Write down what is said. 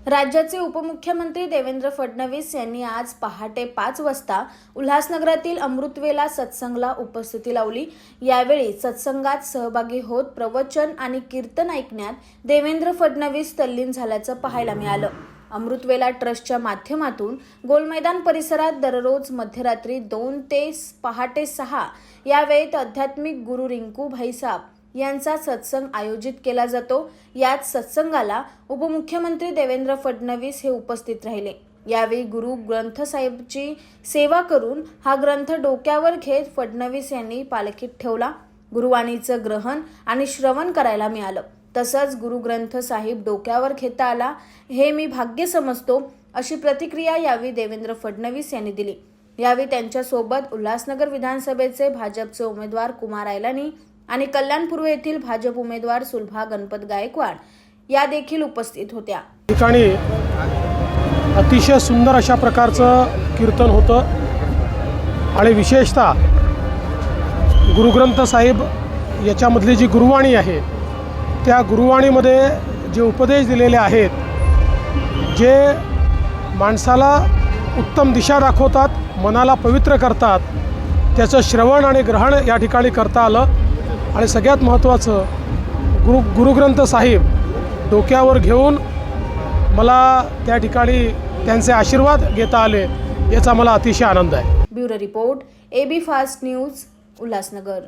राज्याचे उपमुख्यमंत्री देवेंद्र फडणवीस यांनी आज पहाटे 5 वाजता उल्हासनगरातील अमृतवेला सत्संगला उपस्थिती लावली। यावेळी सत्संगात सहभागी होत प्रवचन आणि कीर्तन ऐकण्यात देवेंद्र फडणवीस तल्लीन झाल्याचं पाहायला मिळालं। अमृतवेला ट्रस्टच्या माध्यमातून गोलमैदान परिसरात दररोज मध्यरात्री 2 ते पहाटे 6 या वेळेत आध्यात्मिक गुरु रिंकू भाईसाब यांचा सत्संग आयोजित केला जातो। यात सत्संगाला उपमुख्यमंत्री देवेंद्र फडणवीस हे उपस्थित राहिले। यावेळी गुरु ग्रंथ साहेबची सेवा करून हा ग्रंथ डोक्यावर घेत फडणवीस यांनी पालखीत ठेवला। गुरुवाणीचं ग्रहण आणि श्रवण करायला मिळालं। तसंच गुरु ग्रंथ साहिब डोक्यावर घेता आला हे मी भाग्य समजतो, अशी प्रतिक्रिया यावेळी देवेंद्र फडणवीस यांनी दिली। यावेळी त्यांच्या सोबत उल्हासनगर विधानसभेचे भाजपचे उमेदवार कुमार आयलानी आणि कल्याणपूर्व येथील भाजप उमेदवार सुलभा गणपत गायकवाड या देखील उपस्थित होत्या। ठिकाणी अतिशय सुंदर अशा प्रकारचं कीर्तन होतं आणि विशेषतः गुरुग्रंथ साहिब याच्यामधली जी गुरुवाणी आहे त्या गुरुवाणीमध्ये जे उपदेश दिलेले आहेत, जे माणसाला उत्तम दिशा दाखवतात, मनाला पवित्र करतात, त्याचं श्रवण आणि ग्रहण या ठिकाणी करता आलं। आणि सगळ्यात महत्त्वाचं गुरुग्रंथ साहिब डोक्यावर घेऊन मला त्या ठिकाणी त्यांचे आशीर्वाद घेता आले, याचा मला अतिशय आनंद आहे। Bureau report, AB fast news, Ulhasnagar.